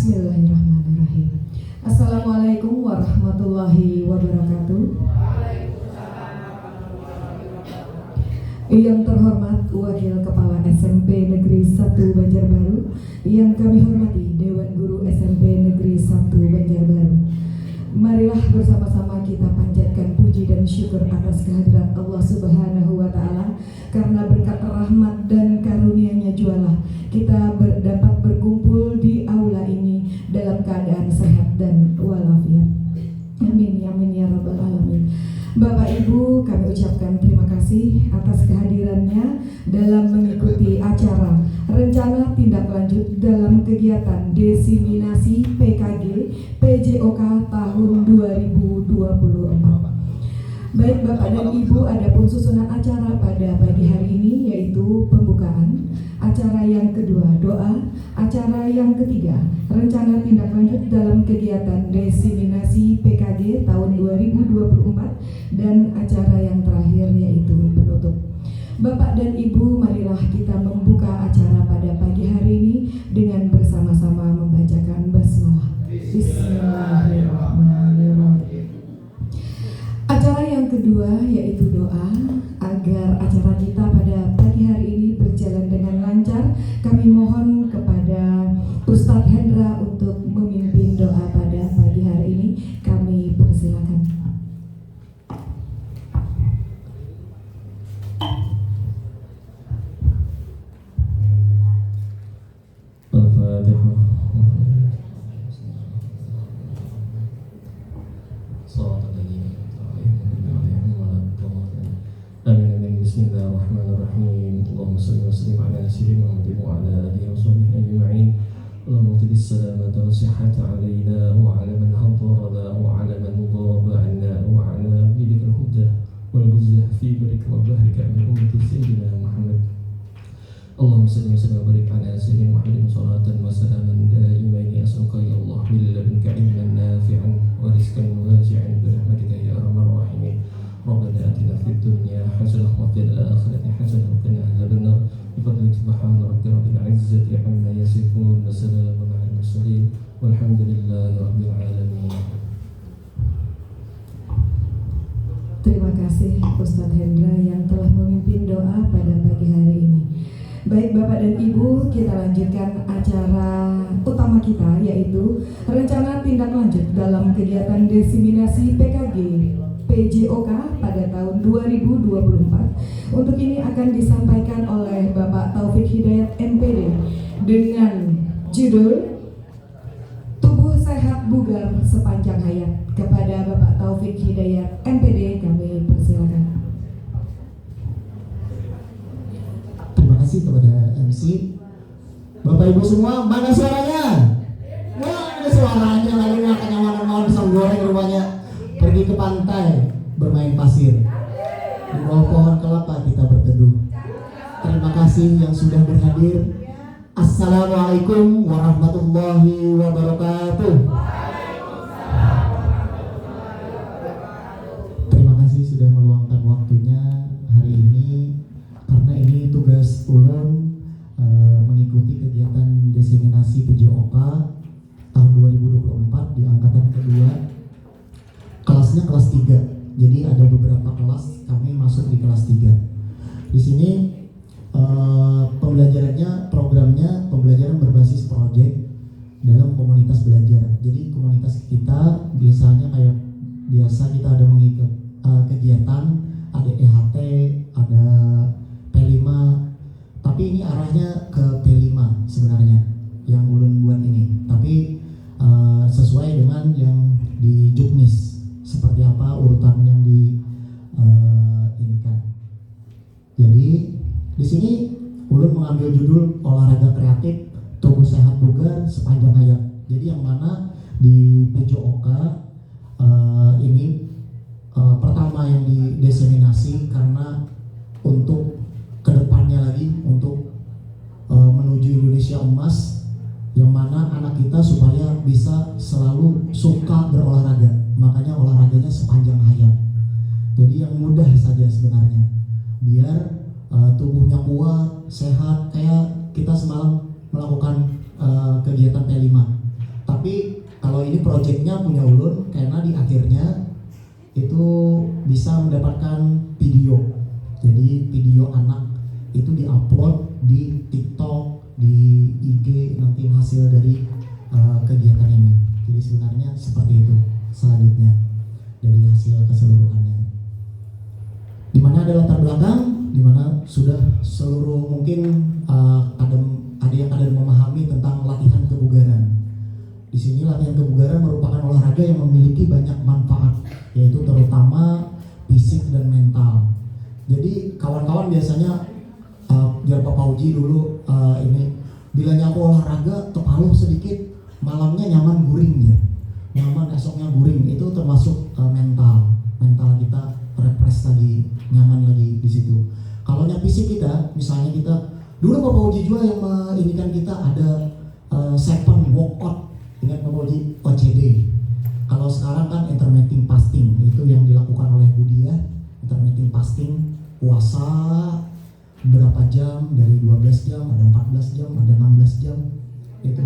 Bismillahirrahmanirrahim. Assalamualaikum warahmatullahi wabarakatuh. Yang terhormat Wakil Kepala SMP Negeri 1 Banjarbaru, yang kami hormati Dewan Guru SMP Negeri 1 Banjarbaru. Marilah bersama-sama kita panjatkan puji dan syukur atas kehadirat Allah Subhanahu wa Ta'ala, karena berkat rahmat dan karunia-Nya jualah kita dapat berkumpul di aula ini dalam keadaan sehat dan walafiat. Amin ya amin ya rabbal alamin. Bapak Ibu, kami ucapkan terima kasih atas kehadirannya dalam mengikuti acara rencana tindak lanjut dalam kegiatan diseminasi PKG PJOK tahun 2024. Baik Bapak dan Ibu, adapun susunan acara pada pagi hari ini yaitu pembukaan, acara yang kedua doa, acara yang ketiga rencana tindak lanjut dalam kegiatan diseminasi PKG tahun 2024, dan acara yang terakhir yaitu penutup. Bapak dan Ibu, marilah kita membuka acara pada pagi hari ini dengan bersama-sama membacakan basmalah. Bismillahirrahmanirrahim. Acara yang kedua yaitu doa. Agar acara kita pada pagi hari ini berjalan dengan lancar, kami mohon kepada Ustadz Hendra untuk memimpin doa pada pagi hari ini. Kami persilakan. Al-Fatihah. Bismillahirrahmanirrahim. Allahumma salli wa sallim ala sayyidina Muhammad wa ala alihi wa sahbihi ajma'in. Allahumma qdi as-salamata wa sihhata alaina wa ala man hadarana wa ala man ghaba 'anna wa ala bidika al-huda wal guzlah fi barika wa bahrika min ummati sayyidina Muhammad. Allahumma salli wa sallim wa barik ala sayyidina Muhammadin salatan wa salaman daimaini as'aluka ya Allah min ladunka ilman nafi'an wa rizqan wasi'an bi rahmatika ya arhamar rahimin. ربنا آتنا في الدنيا حسنة وفي الآخرة حسنة وقنا عذاب النار بفضلك سبحان ربك رب العزة عما يصفون وسلام على المرسلين والحمد لله رب العالمين. Terima kasih Ustadz Hendra yang telah memimpin doa pada pagi hari ini. Baik Bapak dan Ibu, kita lanjutkan acara utama kita yaitu rencana tindak lanjut dalam kegiatan diseminasi PKG PJOK pada tahun 2024. Untuk ini akan disampaikan oleh Bapak Taufik Hidayat MPD dengan judul Tubuh Sehat Bugar Sepanjang Hayat. Kepada Bapak Taufik Hidayat MPD kami persilakan. Terima kasih kepada MC. Bapak Ibu semua, mana suaranya? Wah, ada suaranya lagi, makanya mana-mana bisa goreng rupanya. Pergi ke pantai bermain pasir, di bawah pohon kelapa kita berteduh. Terima kasih yang sudah berhadir. Assalamualaikum warahmatullahi wabarakatuh. Terima kasih sudah meluangkan waktunya hari ini, karena ini tugas ulun mengikuti kegiatan diseminasi PJOK tahun 2024 di angkatan kedua. Kelasnya kelas 3, jadi ada beberapa kelas, kami masuk di kelas 3. Di sini programnya pembelajaran berbasis proyek dalam komunitas belajar. Jadi komunitas kita biasanya kayak biasa kita ada mengikut kegiatan, ada EHT, ada P5, tapi ini arahnya ke P5 sebenarnya yang ulun buat ini, tapi sesuai dengan yang di Juknis. Seperti apa urutan yang di ini kan. Jadi di sini ulun mengambil judul olahraga kreatif tubuh sehat bugar sepanjang hayat. Jadi yang mana di PJOK ini pertama yang didiseminasi karena untuk kedepannya lagi untuk menuju Indonesia emas, yang mana anak kita supaya bisa selalu suka berolahraga. Makanya olahraganya sepanjang hayat. Jadi yang mudah saja sebenarnya, biar tubuhnya kuat, sehat. Kayak kita semalam melakukan kegiatan P5. Tapi kalau ini projectnya punya Ulun, karena di akhirnya itu bisa mendapatkan video. Jadi video anak itu diupload di TikTok, di IG, nanti hasil dari kegiatan ini. Jadi sebenarnya seperti itu selanjutnya dari hasil keseluruhannya. Di mana ada latar belakang, di mana sudah seluruh mungkin ada yang kadang memahami tentang latihan kebugaran. Di sini latihan kebugaran merupakan olahraga yang memiliki banyak manfaat, yaitu terutama fisik dan mental. Jadi kawan-kawan biasanya biar Pak Pauji dulu ini bilangnya aku olahraga kepaluh sedikit, malamnya nyaman guring ya, nyaman esoknya guring, itu termasuk mental kita refresh lagi, nyaman lagi di situ. Kalau yang fisik kita, misalnya kita dulu Pak Pauji juga yang menginginkan kita ada 7 workout. Ingat Pak Pauji, OCD. Kalau sekarang kan intermittent fasting, itu yang dilakukan oleh Budia. Intermittent fasting, puasa berapa jam, dari 12 jam, ada 14 jam, ada 16 jam itu.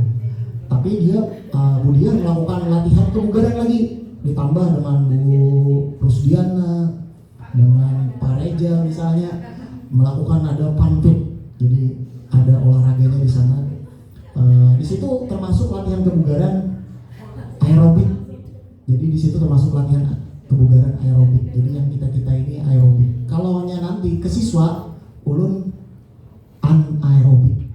Tapi dia Budia melakukan latihan kebugaran lagi, ditambah dengan Bu Rusdiana, dengan Pak Reja misalnya, melakukan ada pantut. Jadi ada olahraganya di sana. Di situ termasuk latihan kebugaran aerobik. Jadi di situ termasuk latihan kebugaran aerobik. Jadi yang kita ini aerobik. Kalau nanti ke siswa, Ulun anaerobik.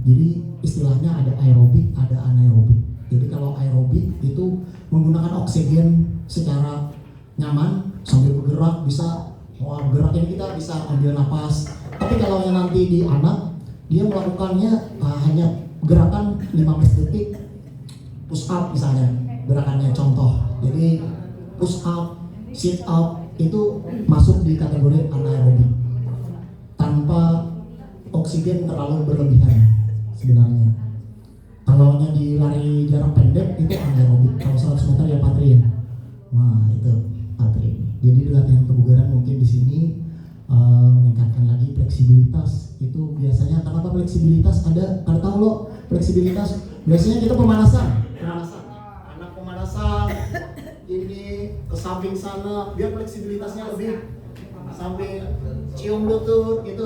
Jadi istilahnya ada aerobik, ada anaerobik. Jadi kalau aerobik itu menggunakan oksigen secara nyaman sambil bergerak, bisa gerak ini kita bisa ambil napas. Tapi kalau yang nanti di anak, dia melakukannya hanya gerakan 15 detik push up misalnya, gerakannya contoh. Jadi push up, sit up itu masuk di kategori anaerobik tanpa oksigen terlalu berlebihan sebenarnya. Kalau di lari jarak pendek itu anaerobik. Kalau 100 meter ya Patri ya. Nah itu Patri. Jadi latihan kebugaran mungkin di sini meningkatkan lagi fleksibilitas. Itu biasanya kenapa fleksibilitas ada? Karena tahu lo fleksibilitas biasanya kita pemanasan anak pemanasan ini ke samping sana biar fleksibilitasnya lebih, sampai cium lutut itu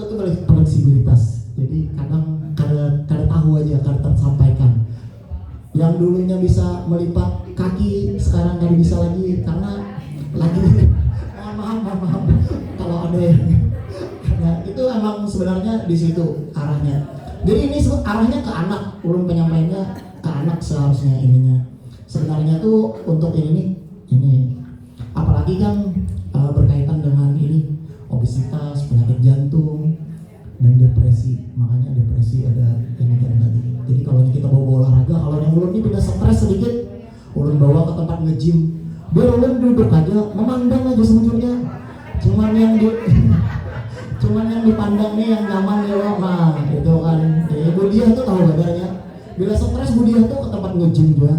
fleksibilitas. Jadi kadang kada tahu aja, kada tersampaikan. Yang dulunya bisa melipat kaki sekarang kada bisa lagi karena lagi maaf kalau ada yang nah, itu emang sebenarnya di situ arahnya. Jadi ini arahnya ke anak, ulun penyampaiannya ke anak seharusnya ininya. Sebenarnya tuh untuk ini apalagi kan berkaitan dengan ini obesitas, penyakit jantung dan depresi. Makanya depresi ada ini kan tadi. Jadi kalau kita bawa olahraga, kalau yang ulun ini pindah stres sedikit, ulun bawa ke tempat nge-gym. Biar ulun duduk aja, memandang aja sebetulnya. Cuman yang dipandang nih yang nyaman ya loh. Nah itu kan Budia tuh tahu badannya. Bila stres Budia tuh ke tempat nge-gym juga.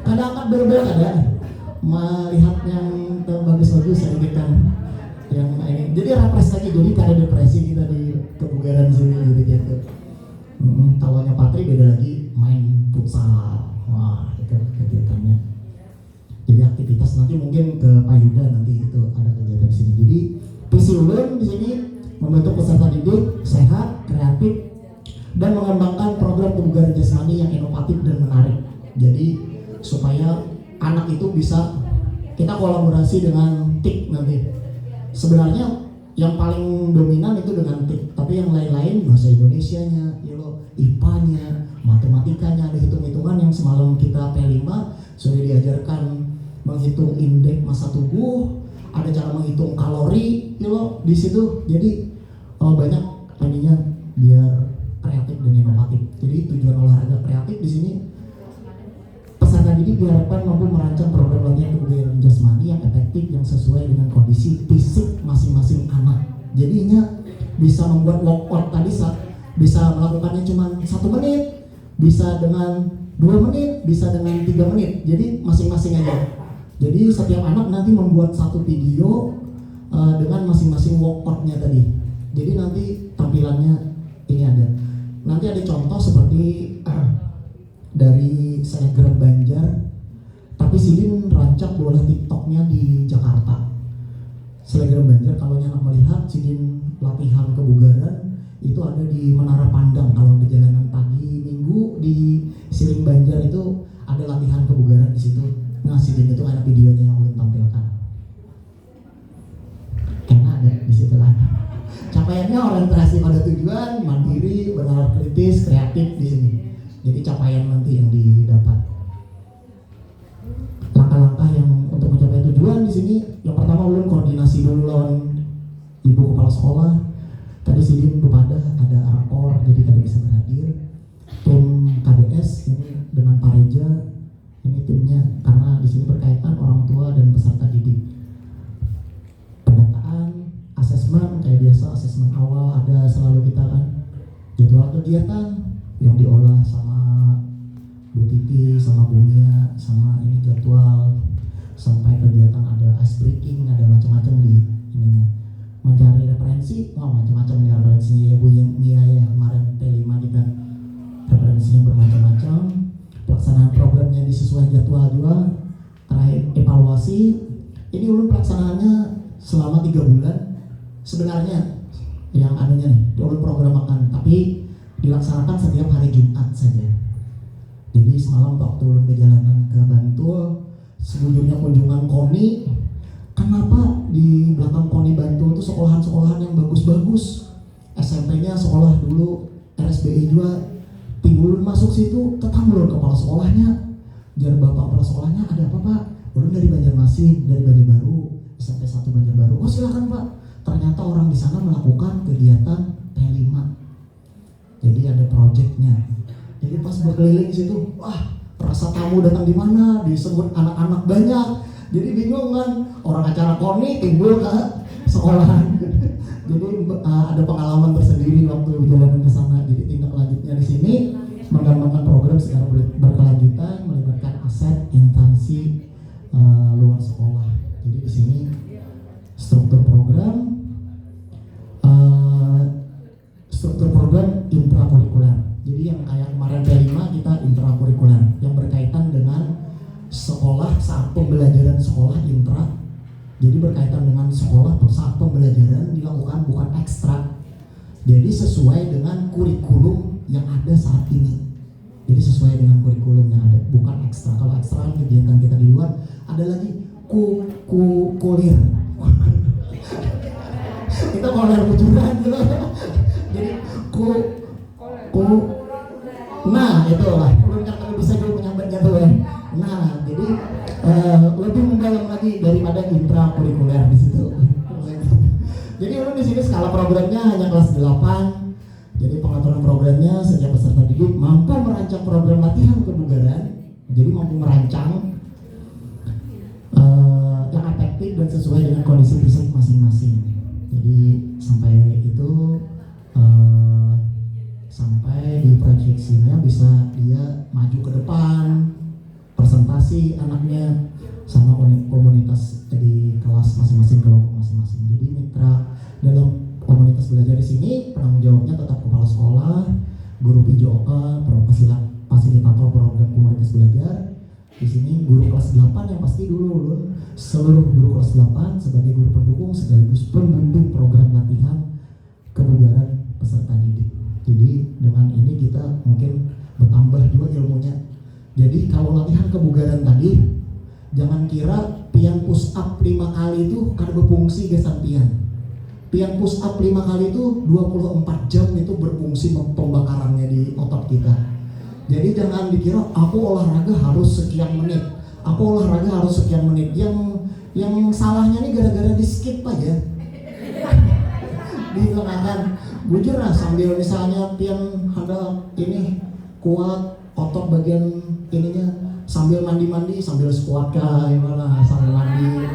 Kadang angkat berbel ada melihat yang bagus-bagus sedikit kan yang ini. Jadi refresh lagi, jadi kada depresi kita di kebugaran sini jadi gitu. Tahunya Patri beda lagi, main futsal. Wah itu kegiatannya. Jadi aktivitas nanti mungkin ke Pak Yuda nanti itu ada kegiatan di sini. Jadi visi ulun di sini membentuk peserta didik sehat, kreatif, dan mengembangkan program kebugaran jasmani yang inovatif dan menarik. Jadi supaya anak itu bisa kita kolaborasi dengan TIK nanti. Sebenarnya yang paling dominan itu dengan TIK, tapi yang lain-lain bahasa Indonesianya, IPA-nya, matematikanya, ada hitung-hitungan yang semalam kita P5 sudah diajarkan menghitung indeks massa tubuh, ada cara menghitung kalori, di situ. Jadi banyak ininya biar kreatif dan inovatif. Jadi tujuan olahraga kreatif di sini peserta didik diharapkan mampu merancang program latihan kebugaran jasmani yang efektif yang sesuai dengan kondisi fisik masing-masing anak. Jadinya bisa membuat workout tadi bisa melakukannya cuma 1 menit, bisa dengan 2 menit, bisa dengan 3 menit. Jadi masing-masing aja. Jadi setiap anak nanti membuat satu video dengan masing-masing workoutnya tadi. Jadi nanti tampilannya ini ada. Nanti ada contoh seperti dari saya Selegram Banjar, tapi Sidin rancang bola TikToknya di Jakarta. Selegram Banjar kalau anak melihat Sidin latihan kebugaran itu ada di Menara Pandang. Kalau di jalanan pagi Minggu di Siring Banjar itu ada latihan kebugaran di situ. Nah, Sidin itu ada videonya yang ulun tampilkan. Karena ada di situ lah. Capaiannya orientasi pada tujuan, mandiri, bernalar kritis, kreatif di sini. Jadi capaian nanti yang didapat. Langkah-langkah yang untuk mencapai tujuan di sini, yang pertama ulun koordinasi dulu lawan ibu kepala sekolah. Tadi Sidin kepada ada rapor, jadi tadi bisa berhadir. Tim KDS ini dengan Pak Reja, ini timnya karena di sini berkaitan orang tua dan peserta didik. Pendataan, asesmen kayak biasa, asesmen awal ada selalu kita kan. Jadwal kegiatan yang diolah sama Bu Titi, sama Bu Mia, sama ini jadwal sampai kegiatan ada ice breaking, ada macam-macam di ininya. Mencari referensi, macam-macam nih referensinya ya Bu Mia ya, kemarin T5 kita referensinya bermacam-macam. Pelaksanaan programnya disesuai jadwal juga. Terakhir evaluasi, ini ulun pelaksanaannya selama 3 bulan. Sebenarnya yang adanya nih, ulun programakan, tapi dilaksanakan setiap hari Jumat saja. Jadi semalam waktu ulun perjalanan ke Bantul, sebelumnya kunjungan KONI. Kenapa di belakang KONI Bantul itu sekolahan-sekolahan yang bagus-bagus? SMP-nya sekolah dulu, RSBI juga. Timbul masuk situ, tetap ulun kepala sekolahnya. Jar bapak kepala sekolahnya, ada apa Pak? Ulun dari Banjarmasin, dari Banjarbaru, SMP 1 Banjarbaru. Oh silakan Pak. Ternyata orang di sana melakukan kegiatan P5. Jadi ada proyeknya. Jadi pas berkeliling situ, wah rasa tamu datang di mana, disebut anak-anak banyak. Jadi bingung kan, orang acara KONI timbul ke sekolahan. Jadi ada pengalaman tersendiri waktu berjalan ke sana. Jadi tindak lanjutnya di sini mengembangkan program secara berkelanjutan, melibatkan aset, instansi luar sekolah. Jadi di sini struktur program intrakurikuler. Jadi yang kayak kemarin P5 kita intrakurikuler yang berkaitan dengan sekolah saat pembelajaran sekolah intra. Jadi berkaitan dengan sekolah saat pembelajaran dilakukan bukan ekstra. Jadi sesuai dengan kurikulum yang ada saat ini. Jadi sesuai dengan kurikulum yang ada, bukan ekstra. Kalau ekstra kegiatan kita di luar, ada lagi kulir. Kita kulir bujuran gitu. Jadi nah itu lah. Belum kan bisa juga menyampaikan tuh ya. Nah jadi lebih mendalam lagi daripada intrakurikuler di situ. Jadi ulun di sini skala programnya hanya kelas 8. Jadi pengaturan programnya setiap peserta didik mampu merancang program latihan kebugaran. Jadi mampu merancang yang efektif dan sesuai dengan kondisi fisik masing-masing. Jadi sampai itu sampai di proyeksinya bisa dia maju ke depan, presentasi anaknya sama komunitas di kelas masing-masing, kelompok masing-masing. Jadi mitra dalam komunitas belajar di sini penanggung jawabnya tetap kepala sekolah, guru PJOK, fasilitator program komunitas belajar. Di sini guru kelas 8 yang pasti dulu seluruh guru kelas 8 sebagai guru pendukung sekaligus pembimbing program latihan kebugaran peserta didik. Jadi dengan ini kita mungkin bertambah juga ilmunya. Jadi kalau latihan kebugaran tadi, jangan kira pian push up 5 kali itu karena berfungsi gesan pian. Pian push up 5 kali itu 24 jam itu berfungsi pembakarannya di otot kita. Jadi jangan dikira aku olahraga harus sekian menit. Aku olahraga harus sekian menit. Yang salahnya nih gara-gara di skip aja. Di lengan bujur lah sambil misalnya pian ada ini kuat otot bagian ininya sambil mandi sambil squat kayak mana sambil mandi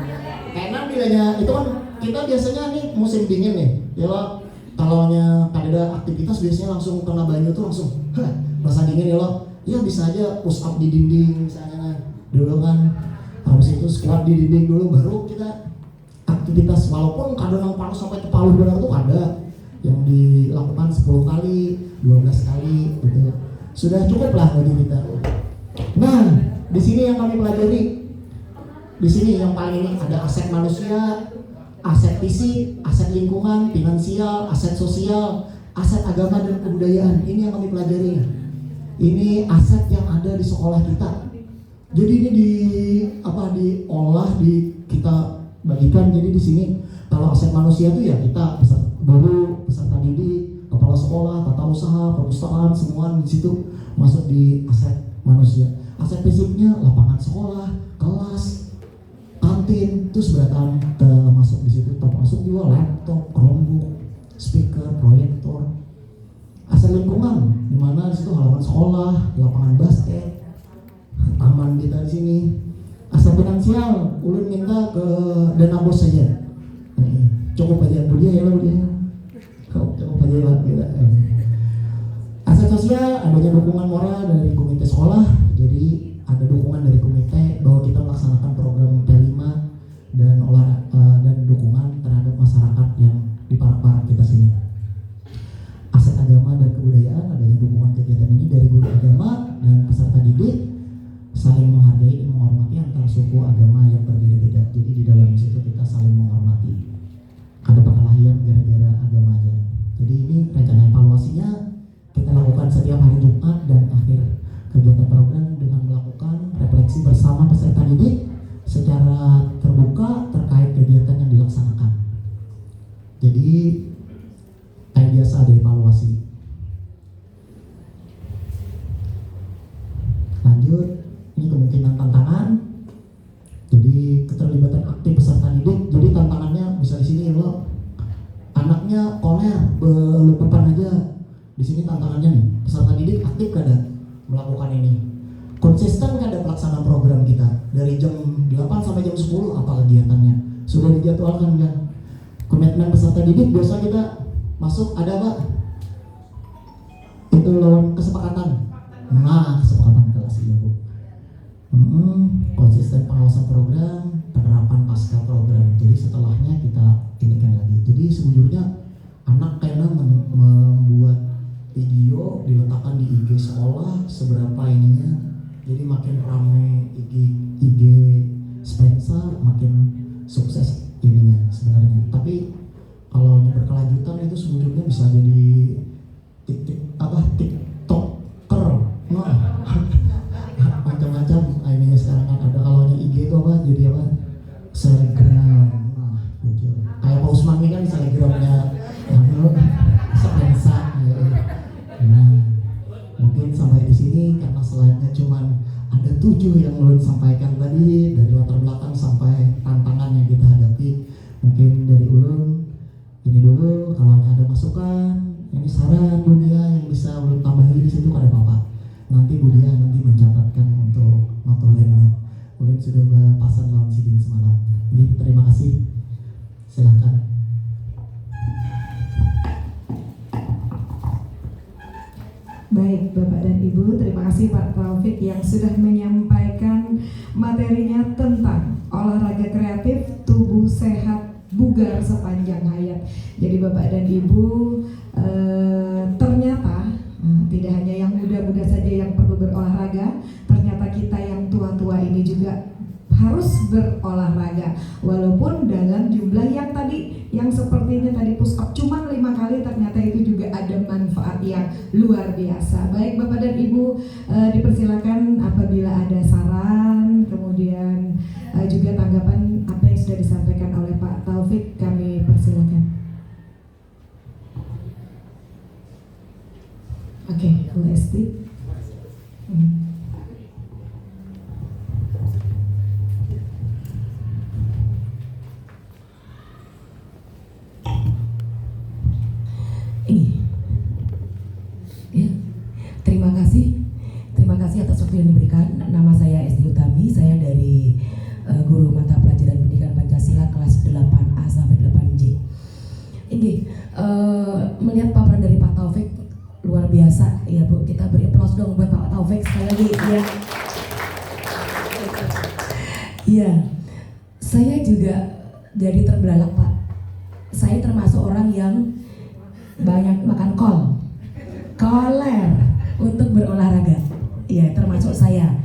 enak bilanya itu kan kita biasanya nih musim dingin nih ya kalau ada aktivitas biasanya langsung kena banyu tuh langsung rasa dingin ya bisa aja push up di dinding misalnya dulu kan habis itu squat di dinding dulu baru kita aktivitas walaupun kadang panas sampai kepala benar tuh ada yang dilakukan 10 kali, 12 kali gitu. Sudah cukup lah bagi kita. Nah, di sini yang kami pelajari, di sini yang paling ini ada aset manusia, aset fisik, aset lingkungan, finansial, aset sosial, aset agama dan kebudayaan. Ini yang kami pelajari. Ini aset yang ada di sekolah kita. Jadi ini diolah, kita bagikan. Jadi di sini kalau aset manusia itu ya kita guru, peserta didik, kepala sekolah, tata usaha, perpustakaan, semua di situ masuk di aset manusia. Aset fisiknya lapangan sekolah, kelas, kantin, itu seberatan termasuk di situ. Termasuk juga laptop, Chromebook, speaker, proyektor. Aset lingkungan, di mana di situ halaman sekolah, lapangan basket, taman kita di sini. Aset finansial, ulun minta ke dana bos saja. Cukup aja Bu dia ya lo dia. Cukup aja lah kita. Aset sosial, adanya dukungan moral dari komite sekolah. Jadi ada dukungan dari komite bahwa kita melaksanakan program P5 dan dukungan terhadap masyarakat yang di parak-parak kita sini. Aset agama dan kebudayaan, adanya dukungan kegiatan ini dari guru agama dan peserta didik, saling menghargai dan menghormati antar suku agama yang berbeda-beda. Jadi di dalam situ kita saling menghormati. Ada perkelahian gara-gara agama aja. Jadi ini rencana evaluasinya kita lakukan setiap hari Jumat dan akhir kegiatan program dengan melakukan refleksi bersama peserta didik secara terbuka terkait kegiatan yang dilaksanakan. Jadi kayak biasa ada evaluasi. Lanjut, ini kemungkinan tantangan. Jadi keterlibatan aktif peserta didik. Jadi tantangannya bisa di sini lo anaknya koler berlepapan aja. Di sini tantangannya nih, peserta didik aktif kada melakukan ini. Konsisten kada pelaksanaan program kita dari jam 8 sampai jam 10 apa kegiatannya. Sudah dijadwalkan kan? Komitmen peserta didik biasa kita masuk ada Pak? Itu lawan kesepakatan. Nah, kesepakatan kelas iya Bu. Konsisten pengawasan program, penerapan pasca program. Jadi setelahnya kita inikan lagi. Jadi sejujurnya anak kayaknya membuat video diletakkan di IG sekolah seberapa ininya. Jadi makin ramai IG Spencer makin sukses ininya sebenarnya. Tapi kalau yang berkelanjutan itu sebetulnya bisa jadi TikToker. Nah, macam-macam ininya sekarang kan ada. Kalau yang IG itu apa? Jadi apa? Selebgram. Nah, bocor. Kayak Pak Usman ini kan selebgramnya Spencer. Nah, mungkin sampai di sini karena slide-nya cuman ada 7 yang belum sampaikan tadi dari latar belakang sampai tantangan yang kita hadapi. Mungkin dari ulun ini dulu. Kalau ada masukan, ini saran Budia yang bisa ulun tambahi di situ ada Bapak. Nanti Budia nanti mencatatkan untuk notulennya. Ulun sudah berpasan lawan sidin semalam. Jadi terima kasih. Silakan. Baik Bapak dan Ibu, terima kasih Pak Taufik yang sudah menyampaikan materinya tentang olahraga kreatif, tubuh sehat, bugar sepanjang hayat. Jadi Bapak dan Ibu, ternyata tidak hanya yang muda-muda saja yang perlu berolahraga, ternyata kita yang tua-tua ini juga harus berolahraga. Walaupun dalam jumlah yang tadi, yang sepertinya tadi push up cuma 5 kali, ternyata itu juga ada manfaat yang luar biasa. Baik Bapak dan Ibu, dipersilakan apabila ada saran, kemudian juga tanggapan apa yang sudah disampaikan oleh Pak Taufik, kami persilakan. Oke, Bu Esti. Terima kasih atas waktu yang diberikan. Nama saya Esti Utami, saya dari guru mata pelajaran pendidikan Pancasila kelas 8A sampai 8J. Ini melihat paparan dari Pak Taufik luar biasa ya Bu. Kita beri aplaus dong buat Pak Taufik sekali lagi ya. Iya, saya juga jadi terbelalak Pak. Saya termasuk orang yang banyak makan koler untuk berolahraga. Iya, termasuk saya.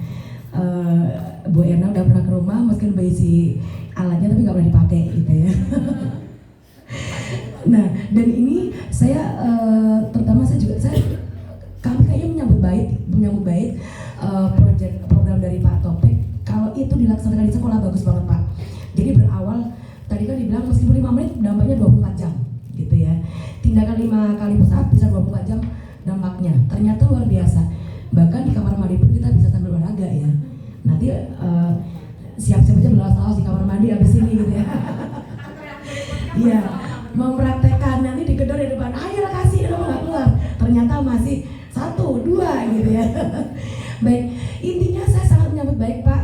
Bu Erna udah pernah ke rumah meskipun berisi alatnya tapi nggak pernah dipakai gitu ya. Nah, dan ini saya terutama kami kayaknya menyambut baik program dari Pak Taufik. Kalau itu dilaksanakan di sekolah bagus banget Pak. Jadi berawal tadi kan dibilang meskipun 5 menit dampaknya 24 jam gitu ya. Tindakan 5 kali push up bisa 24 jam dampaknya. Ternyata luar biasa. Bahkan di kamar mandi pun kita bisa sambil olahraga ya. Nanti siap-siap aja berlawas-lawas di kamar mandi abis ini gitu ya. Iya, mempraktekkan nanti digedor di depan, ayo kasih, udah nggak keluar. Ternyata masih 1, 2 gitu ya. Baik, intinya saya sangat menyambut baik Pak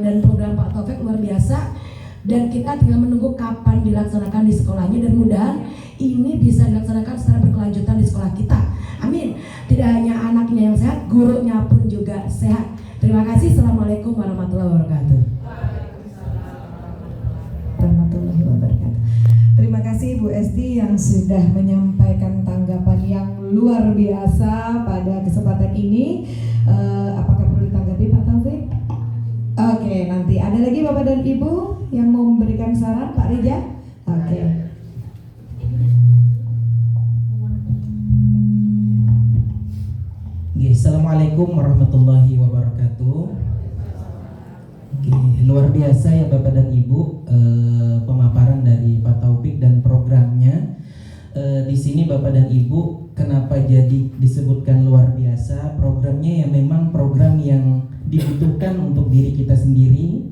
dan program Pak Taufik luar biasa. Dan kita tinggal menunggu kapan dilaksanakan di sekolahnya dan mudahan ini bisa dilaksanakan secara berkelanjutan di sekolah kita. Amin. Tidak hanya anaknya yang sehat, gurunya pun juga sehat. Terima kasih. Assalamualaikum warahmatullahi wabarakatuh. Warahmatullahi wabarakatuh. Terima kasih Bu Esti yang sudah menyampaikan tanggapan yang luar biasa pada kesempatan ini. Apakah perlu ditanggapi Pak Taufik? Oke, nanti ada lagi Bapak dan Ibu yang mau memberikan saran, Pak Rija? Oke. Assalamualaikum warahmatullahi wabarakatuh. Luar biasa ya Bapak dan Ibu pemaparan dari Pak Taufik dan programnya. Di sini Bapak dan Ibu kenapa jadi disebutkan luar biasa? Programnya ya memang program yang dibutuhkan untuk diri kita sendiri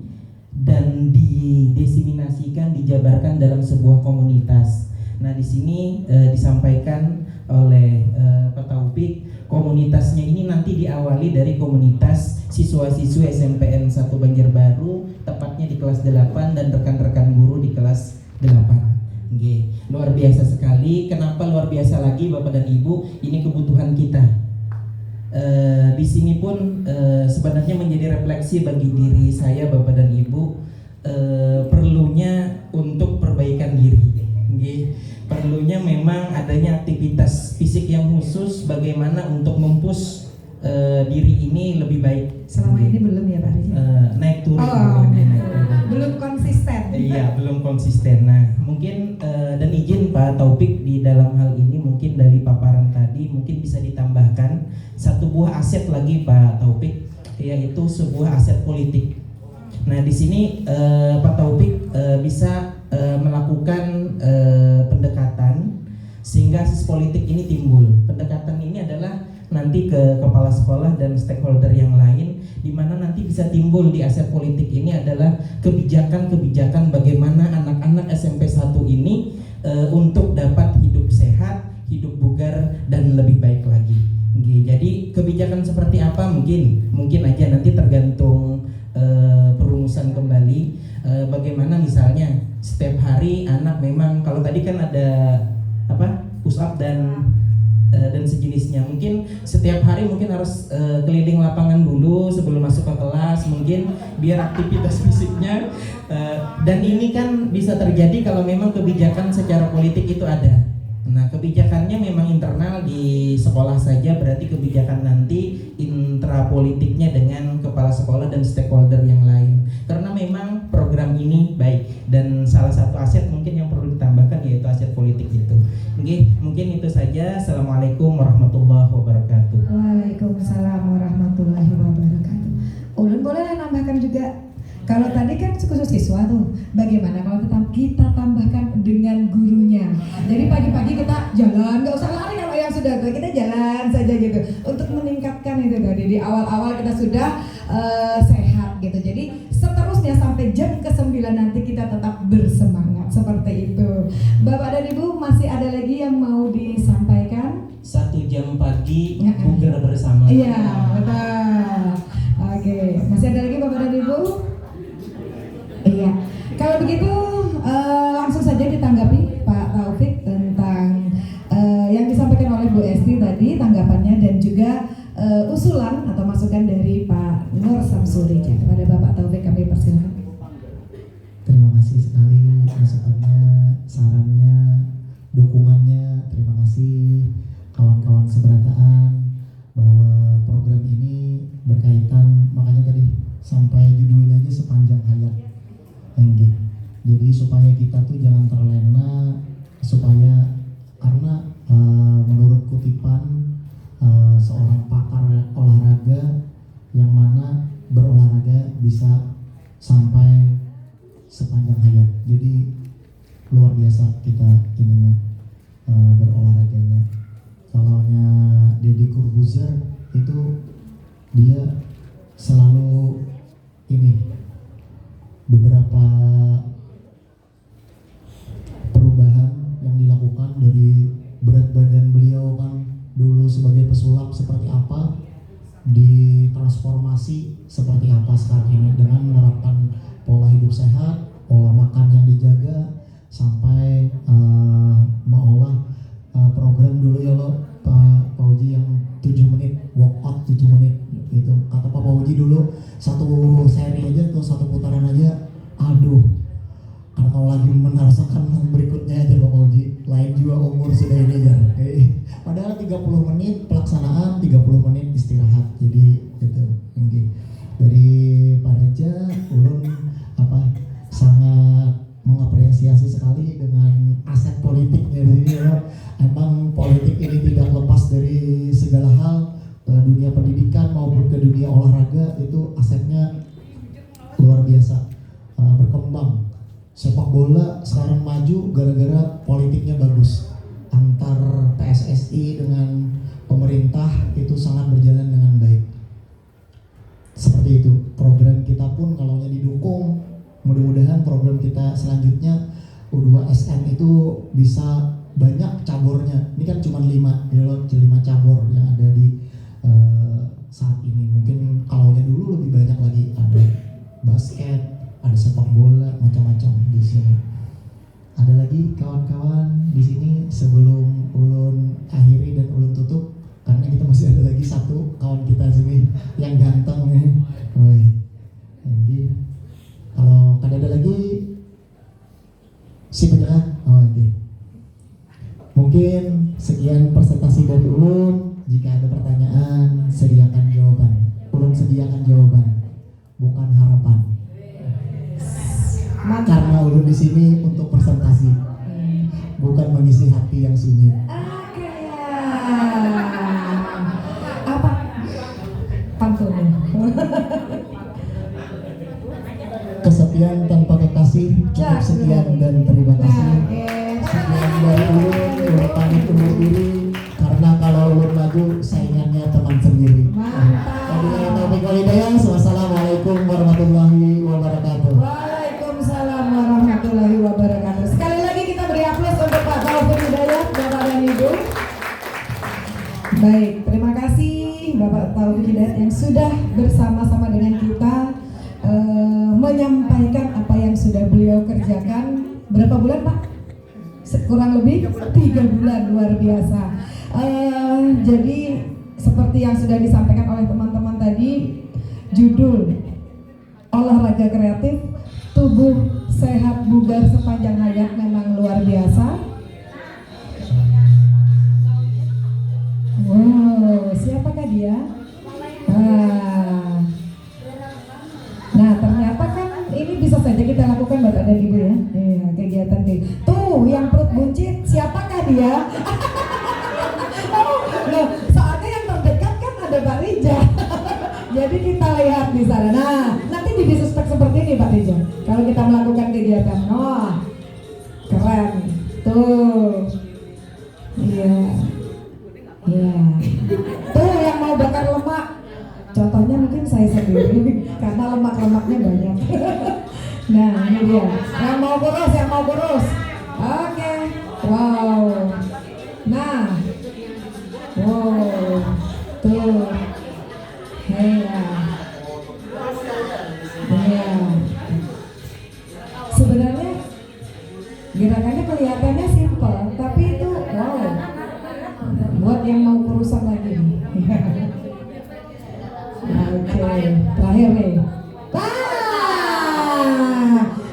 dan didiseminasikan, dijabarkan dalam sebuah komunitas. Nah, di sini disampaikan oleh Pak Taufik, komunitasnya ini nanti diawali dari komunitas siswa-siswi SMPN 1 Banjarbaru, tepatnya di kelas 8 dan rekan-rekan guru di kelas 8. Oke, luar biasa sekali. Kenapa luar biasa lagi Bapak dan Ibu? Ini kebutuhan kita. Di sini pun sebenarnya menjadi refleksi bagi diri saya Bapak dan Ibu, perlunya untuk perbaikan diri. Perlunya memang adanya aktivitas fisik yang khusus bagaimana untuk mempush diri ini lebih baik. Selama ini belum ya Pak Rija? Naik turun. Naik turun. Belum konsisten. Iya, belum konsisten. Nah, mungkin dan izin Pak Taufik di dalam hal ini mungkin dari paparan tadi mungkin bisa ditambahkan satu buah aset lagi Pak Taufik, yaitu sebuah aset politik. Nah, di sini Pak Taufik bisa melakukan pendekatan sehingga aset politik ini timbul. Pendekatan ini adalah nanti ke kepala sekolah dan stakeholder yang lain, di mana nanti bisa timbul di aset politik ini adalah kebijakan-kebijakan bagaimana anak-anak SMP 1 ini untuk dapat hidup sehat, hidup bugar dan lebih baik lagi. Jadi kebijakan seperti apa mungkin aja nanti tergantung perumusan kembali. Bagaimana misalnya setiap hari anak memang kalau tadi kan ada push up dan sejenisnya, mungkin setiap hari mungkin harus keliling lapangan dulu sebelum masuk ke kelas, mungkin biar aktivitas fisiknya dan ini kan bisa terjadi kalau memang kebijakan secara politik itu ada. Nah, kebijakannya memang internal di sekolah saja, berarti kebijakan nanti intrapolitiknya dengan kepala sekolah dan stakeholder yang lain. Karena memang program ini baik dan salah satu aset mungkin yang perlu ditambahkan yaitu aset politik itu. Oke, mungkin itu saja. Assalamualaikum warahmatullahi wabarakatuh. Waalaikumsalam warahmatullahi wabarakatuh. Ulun boleh nambahkan juga. Kalau tadi kan khusus siswa tuh, bagaimana kalau kita tambahkan dengan gurunya? Jadi pagi-pagi kita jalan, nggak usah lari kalau yang sudah tua, kita jalan saja gitu untuk meningkatkan itu tadi. Di awal-awal kita sudah sehat gitu. Jadi seterusnya sampai jam ke-9 nanti kita tetap bersemangat seperti itu. Bapak dan Ibu masih ada lagi yang mau disampaikan? 1 jam pagi bugar bersama. Iya, betul. Oke, masih ada lagi Bapak dan Ibu? Iya, kalau begitu langsung saja ditanggapi Pak Taufik tentang yang disampaikan oleh Bu Esti tadi, tanggapannya dan juga usulan atau masukan dari Pak Nur Samsulija. Kepada Bapak Taufik kami persilakan. Terima kasih sekali masukannya, sarannya, dukungannya. Terima kasih kawan-kawan seberataan bahwa program ini berkaitan, makanya tadi sampai judulnya aja sepanjang hayat. Gitu. Jadi supaya kita tuh jangan terlena, supaya karena menurut kutipan seorang pakar olahraga yang mana berolahraga bisa sampai sepanjang hayat. Jadi luar biasa kita ininya berolahraganya. Kalaunya Deddy Corbuzier itu dia selalu ini beberapa perubahan yang dilakukan dari berat badan beliau kan dulu sebagai pesulap seperti apa, ditransformasi seperti apa sekarang ini dengan menerapkan pola hidup sehat, pola makan yang dijaga, sampai mengolah program dulu ya lo Pak Uji yang 7 menit workout 7 menit gitu. Kata Pak Uji dulu satu seri aja tuh, satu putaran aja, aduh, karena kalau lagi merasakan berikutnya aja Pak Uji, lain juga umur sudah ini ya. Padahal 30 menit pelaksanaan, 30 menit istirahat. Jadi gitu. Dari Pak Reja, ulun sangat mengapresiasi sekali dengan aset politiknya di sini ya. Emang politik ini tidak lepas dari segala hal, dunia pendidikan maupun ke dunia olahraga itu asetnya luar biasa berkembang. Sepak bola sekarang maju gara-gara politiknya bagus. Antar PSSI dengan pemerintah itu sangat berjalan dengan baik. Seperti itu. Program kita pun kalau didukung, mudah-mudahan program kita selanjutnya U2SN itu bisa banyak cabornya. Ini kan cuma 5 cabur yang ada di saat ini. Mungkin kalaunya dulu lebih banyak lagi, ada basket, ada sepak bola, macam-macam di sini. Ada lagi kawan-kawan di sini sebelum ulun akhiri dan ulun tutup, karena kita masih ada lagi satu kawan kita sini yang ganteng nih. Woi. Ini kalau ada lagi si penyerat. Mungkin sekian presentasi dari ulun. Jika ada pertanyaan, sediakan jawaban. Ulun sediakan jawaban, bukan harapan. Karena ulun di sini untuk presentasi, bukan mengisi hati yang sunyi. Apa? Pantun. Kesepian tanpa kekasih, cukup sekian dan terima kasih. Sekian dari ulun pamit undur diri, karena kalau ulun maju saingannya teman sendiri. Wabillahi taufiq wal hidayah. Wassalamualaikum warahmatullahi wabarakatuh. Waalaikumsalam warahmatullahi wabarakatuh. Sekali lagi kita beri aplaus untuk Pak Taufik Hidayat, Bapak dan Ibu. Baik, terima kasih Bapak Taufik Hidayat yang sudah bersama-sama dengan kita menyampaikan apa yang sudah beliau kerjakan. Berapa bulan Pak? Kurang lebih 3 bulan, luar biasa. Jadi seperti yang sudah disampaikan oleh teman-teman tadi, judul olahraga kreatif, tubuh sehat bugar sepanjang hayat, memang luar biasa. Wow, siapakah dia? Nah, ternyata kan ini bisa saja kita lakukan Bapak dan Ibu ya. Iya, kegiatan ini. Tuh, yang perut buncit, siapakah dia? Loh, soalnya yang terdekat kan ada Pak Rija. Jadi kita lihat di sana. Nah, nanti di suspek seperti ini Pak Rija. Kalau kita melakukan kegiatan, keren. Tuh, iya, iya. Tuh yang mau bakar lemak. Contohnya mungkin saya sendiri karena lemak-lemaknya banyak. Nah, ini dia. Yang mau kurus. Oke. Wow. Nah. Wow. Tuh. Iya. Iya. Sebenarnya gerakannya kelihatannya simpel, tapi itu wow. Buat yang mau kurusan lagi. Oke, terakhir nih.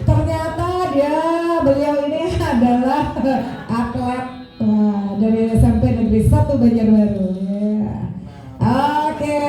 Ternyata beliau ini adalah atlet dari SMP Negeri 1 Banjarbaru. Oke,